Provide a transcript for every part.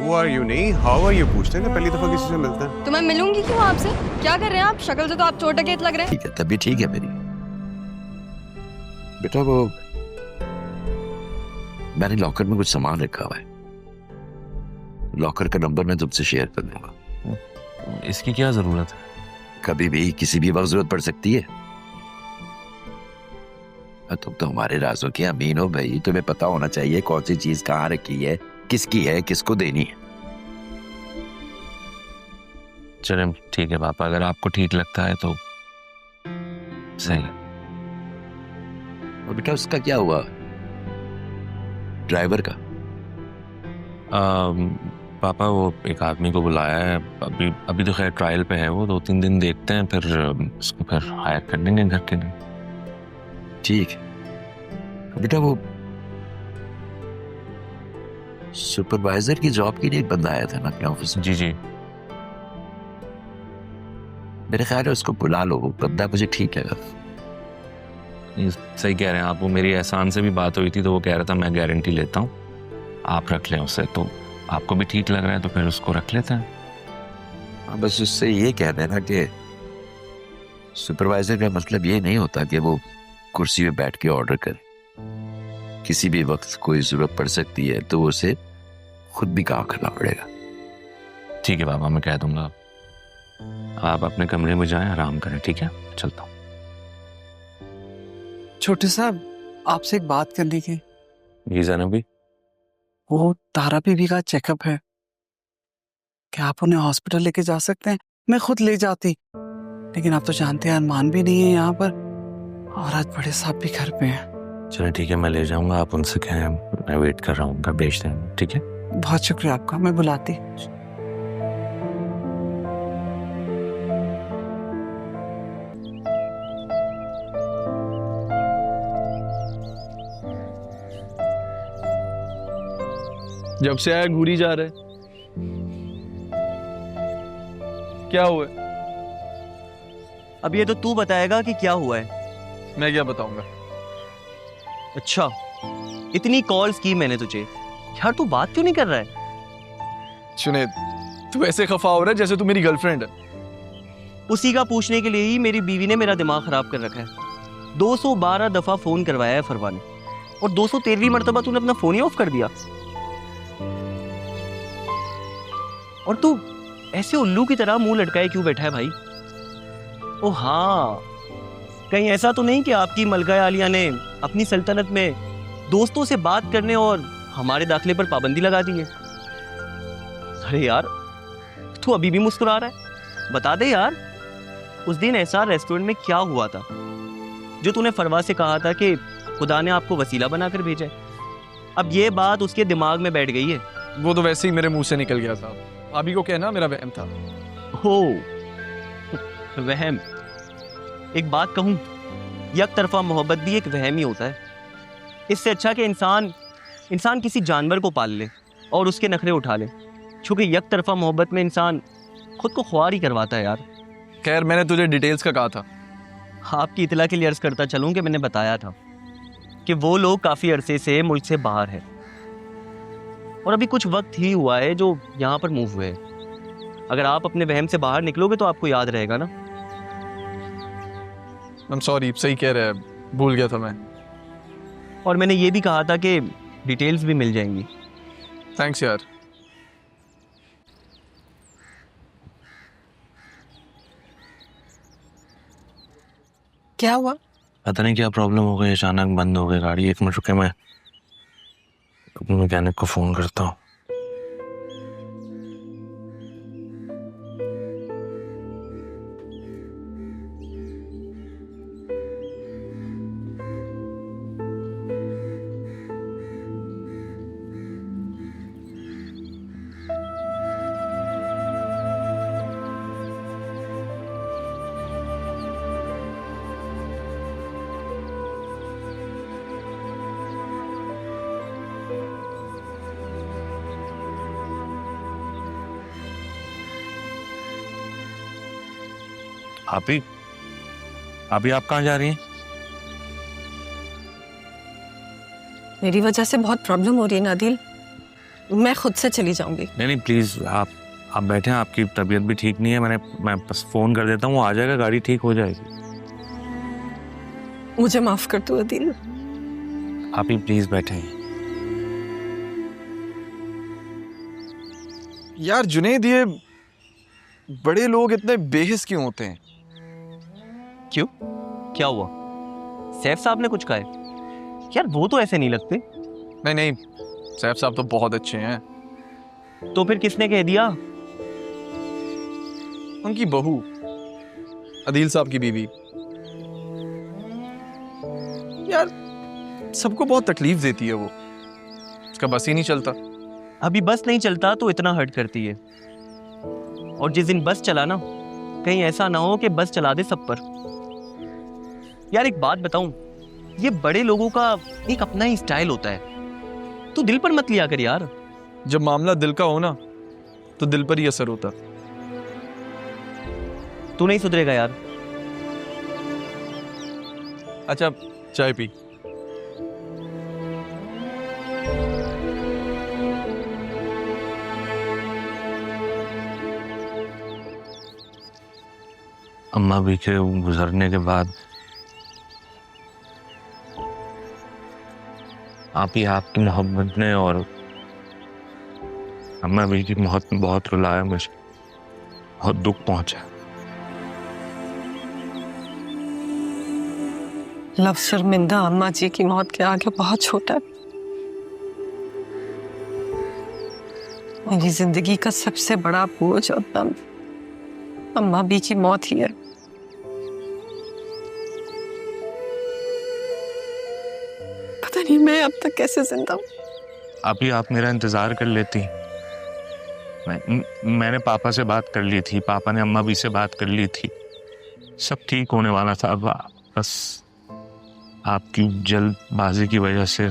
Who are you नहीं how are you पूछते हैं ना पहली दफा किसी से मिलते हैं। तो मैं मिलूंगी क्यों आपसे? क्या कर रहे हैं आप? शक्ल से तो आप छोटे केत लग रहे हैं। ठीक है, तभी ठीक है मेरी बेटा। वो मैंने लॉकर में कुछ सामान रखा हुआ है, लॉकर का नंबर मैं तुमसे शेयर कर दूंगा। इसकी क्या जरूरत है? कभी भी किसी भी वक्त जरूरत पड़ सकती है। तुम तो हमारे राजों के अमीन हो भाई, तुम्हें पता होना चाहिए कौन सी चीज कहाँ रखी है, किसकी है, किसको देनी है। चले ठीक है पापा, अगर आपको ठीक लगता है तो सही है। और बेटा उसका क्या हुआ, ड्राइवर का? पापा वो एक आदमी को बुलाया है, अभी तो खैर ट्रायल पे है वो, 2-3 दिन देखते हैं, फिर उसको फिर हायर कर देंगे घर के लिए। ठीक है बेटा। वो सुपरवाइजर की जॉब के लिए एक बंदा आया था ना अपने ऑफिस में। जी जी, मेरे ख्याल है उसको बुला लो, वो बंदा मुझे ठीक लगा। सही कह रहे हैं आप। वो मेरी एहसान से भी बात हुई थी तो वो कह रहा था मैं गारंटी लेता हूँ, आप रख लें उसे। तो आपको भी ठीक लग रहा है तो फिर उसको रख लेते हैं। हाँ, बस उससे ये कह देना कि सुपरवाइजर का मतलब ये नहीं होता कि वो कुर्सी पे बैठ के ऑर्डर करे। किसी भी वक्त कोई जरूरत पड़ सकती है तो उसे खुद भी काम करना पड़ेगा। ठीक है पापा, मैं कह दूंगा। आप अपने कमरे में जाएं, आराम करें। ठीक है, चलता हूँ। छोटे साहब, आपसे एक बात करनी थी। जी जानवी। वो तारा बीबी का चेकअप है, क्या आप उन्हें हॉस्पिटल लेके जा सकते हैं? मैं खुद ले जाती, लेकिन आप तो जानते हैं अरमान भी नहीं है यहाँ पर, और आज बड़े साहब भी घर पे हैं। चलो ठीक है, मैं ले जाऊंगा। आप उनसे कहें मैं वेट कर रहा हूँ, उनका भेज दें। ठीक है, बहुत शुक्रिया आपका, मैं बुलाती। जब से आया घूरी जा रहे, क्या हुआ? अब ये तो तू बताएगा कि क्या हुआ है। मैं क्या बताऊंगा? अच्छा, इतनी कॉल्स की मैंने तुझे, यार तू बात क्यों नहीं कर रहा है? सुने, तू ऐसे खफा हो रहा है जैसे तू मेरी गर्लफ्रेंड है। उसी का पूछने के लिए ही मेरी बीवी ने मेरा दिमाग खराब कर रखा है। 212 दफा फोन करवाया है फरवा ने, और 213वीं मर्तबा तूने अपना फोन ही ऑफ कर दिया। और तू ऐसे उल्लू की तरह मुंह लटकाए क्यों बैठा है भाई? ओ हाँ, कहीं ऐसा तो नहीं कि आपकी मलका आलिया ने अपनी सल्तनत में दोस्तों से बात करने और हमारे दाखिले पर पाबंदी लगा दी है? अरे यार, तू अभी भी मुस्कुरा रहा है, बता दे यार, उस दिन ऐसा रेस्टोरेंट में क्या हुआ था जो तूने फरवा से कहा था कि खुदा ने आपको वसीला बनाकर भेजा है? अब ये बात उसके दिमाग में बैठ गई है। वो तो वैसे ही मेरे मुंह से निकल गया था। भाभी को कहना मेरा वहम था। हो, वहम? एक बात कहूं, एक तरफा मोहब्बत भी एक वहम ही होता है। इससे अच्छा कि इंसान किसी जानवर को पाल ले और उसके नखरे उठा ले, क्योंकि एक तरफा मोहब्बत में इंसान खुद को ख्वार ही करवाता है यार। खैर, मैंने तुझे डिटेल्स का कहा था। आपकी इतला के लिए अर्ज करता चलूं कि मैंने बताया था कि वो लोग काफी अरसे से मुल्क से बाहर है, और अभी कुछ वक्त ही हुआ है जो यहाँ पर मूव हुए हैं। अगर आप अपने वहम से बाहर निकलोगे तो आपको याद रहेगा ना। I'm सॉरी, सही कह रहा है, भूल गया था मैं। और मैंने ये भी कहा था कि डिटेल्स भी मिल जाएंगी। थैंक्स यार। क्या हुआ? पता नहीं क्या प्रॉब्लम हो गई, अचानक बंद हो गई गाड़ी। 1 मिनट रुके, मैं अपने मैकेनिक को फोन करता हूँ। अभी आप कहाँ जा रही हैं? मेरी वजह से बहुत प्रॉब्लम हो रही है नादिल। मैं खुद से चली जाऊंगी। नहीं नहीं प्लीज आप बैठे, आपकी तबीयत भी ठीक नहीं है। मैं बस फोन कर देता हूँ, वो आ जाएगा, गाड़ी ठीक हो जाएगी। मुझे माफ कर दो अदील। आप ही प्लीज बैठे। यार जुनैद, ये बड़े लोग इतने बेहिस क्यों होते हैं? क्यों, क्या हुआ? सैफ साहब ने कुछ कहा है? यार वो तो ऐसे नहीं लगते। नहीं नहीं, सैफ साहब तो बहुत अच्छे हैं। तो फिर किसने कह दिया? उनकी बहू, अदील साहब की बीवी। यार सबको बहुत तकलीफ देती है वो, उसका बस ही नहीं चलता। अभी बस नहीं चलता तो इतना हर्ट करती है, और जिस दिन बस चला ना, कहीं ऐसा ना हो कि बस चला दे सब पर। यार एक बात बताऊं, ये बड़े लोगों का एक अपना ही स्टाइल होता है, तू दिल पर मत लिया कर यार। जब मामला दिल का हो ना, तो दिल पर ही असर होता। तू नहीं सुधरेगा यार। अच्छा चाय पी। अम्मा भी के गुजरने के बाद आप ही आपकी मोहब्बत ने और अम्मा भी की मोहब्बत में बहुत रुलाया मुझे, बहुत दुख पहुंचा। लफ्ज़ शर्मिंदा अम्मा जी की मौत के आगे बहुत छोटा है। मेरी जिंदगी का सबसे बड़ा बोझ और दम अम्मा बी की मौत ही है। पता नहीं मैं अब तक कैसे जिंदा हूँ। अभी आप मेरा इंतजार कर लेती। मैंने पापा से बात कर ली थी, पापा ने अम्मा भी से बात कर ली थी, सब ठीक होने वाला था। अब बस आपकी जल्दबाजी की वजह से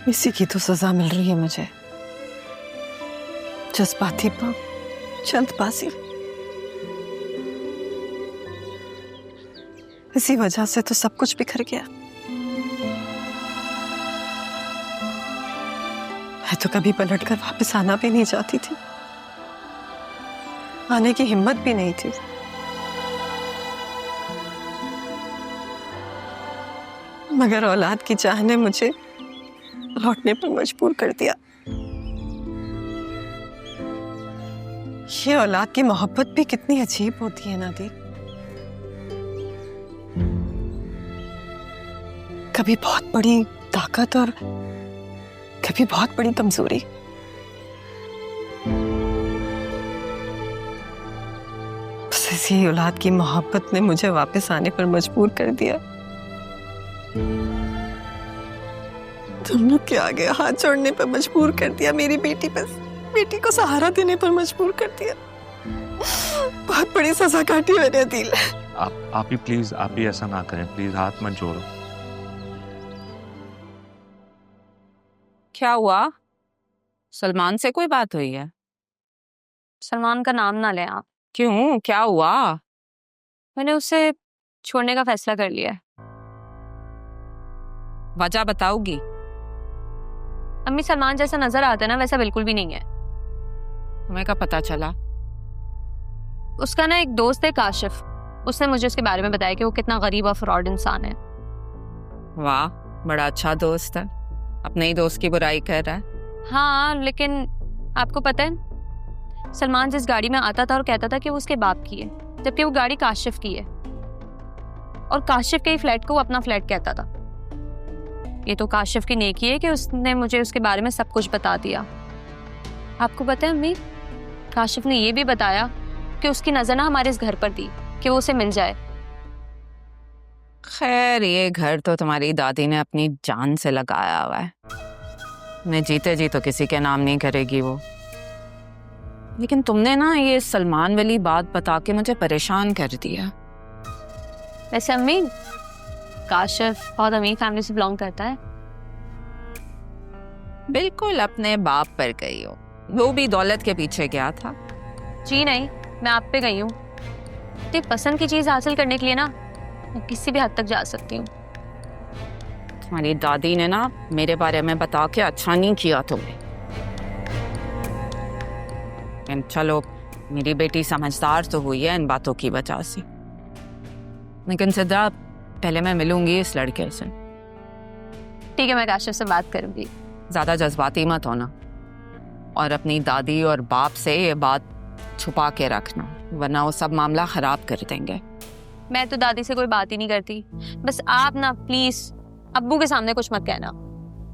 इसी की तो सजा मिल रही है मुझे। जज्बाती पर जल्दबाजी, इसी वजह से तो सब कुछ बिखर गया। मैं तो कभी पलटकर वापस आना भी नहीं चाहती थी, आने की हिम्मत भी नहीं थी। मगर औलाद की चाह ने मुझे लौटने पर मजबूर कर दिया। ये औलाद की मोहब्बत भी कितनी अजीब होती है ना दी। कभी बहुत बड़ी ताकत और कभी बहुत बड़ी कमजोरी। बस इसी औलाद की मोहब्बत ने मुझे वापस आने पर मजबूर कर दिया। तुम लोग के आगे हाथ जोड़ने पर मजबूर कर दिया। मेरी बेटी को सहारा देने पर मजबूर कर दिया। बहुत बड़ी सजा काटी मेरे दिल। आप ही प्लीज, आप ही ऐसा ना करें प्लीज, हाथ मत जोड़ो। क्या हुआ? सलमान से कोई बात हुई है? सलमान का नाम ना लें आप। क्यों, क्या हुआ? मैंने उसे छोड़ने का फैसला कर लिया है। वजह बताओगी? अम्मी, सलमान जैसा नजर आता है ना, वैसा बिल्कुल भी नहीं है। तुम्हें क्या पता चला? उसका ना एक दोस्त है काशिफ, उसने मुझे उसके बारे में बताया कि वो कितना गरीब और फ्रॉड इंसान है। वाह, बड़ा अच्छा दोस्त है, अपने ही दोस्त की बुराई कर रहा है। हाँ, लेकिन आपको पता है सलमान जिस गाड़ी में आता था और कहता था कि वो उसके बाप की है, जबकि वो गाड़ी काशिफ की है, और काशिफ के ही फ्लैट को वो अपना फ्लैट कहता था। ये तो काशिफ की नेकी है कि उसने मुझे उसके बारे में सब कुछ बता दिया। आपको पता है अम्मी, काशिफ ने ये भी बताया कि उसकी नजर ना हमारे इस घर पर थी कि वो उसे मिल जाए। खैर, ये घर तो तुम्हारी दादी ने अपनी जान से लगाया हुआ है, मैं जीते जी तो किसी के नाम नहीं करेगी वो। लेकिन तुमने ना ये सलमान वाली बात बता के मुझे परेशान कर दिया। वैसे अम्मी, काशिफ बहुत अमीर फैमिली से बिलोंग करता है। बिल्कुल अपने बाप पर गई हो, वो भी दौलत के पीछे गया था। जी नहीं, मैं आप पे गई हूँ। तो पसंद की चीज हासिल करने के लिए ना मैं किसी भी हद तक जा सकती हूँ। तुम्हारी दादी ने ना मेरे बारे में बता के अच्छा नहीं किया तुम्हें। लेकिन चलो, मेरी बेटी समझदार तो हुई है इन बातों की वजह से। लेकिन सिद्धा, पहले मैं मिलूंगी इस लड़के से। ठीक है, मैं काशिफ से बात करूंगी। ज्यादा जज्बाती मत होना, और अपनी दादी और बाप से ये बात छुपा के रखना, वरना वो सब मामला खराब कर देंगे। मैं तो दादी से कोई बात ही नहीं करती, बस आप ना प्लीज अब्बू के सामने कुछ मत कहना।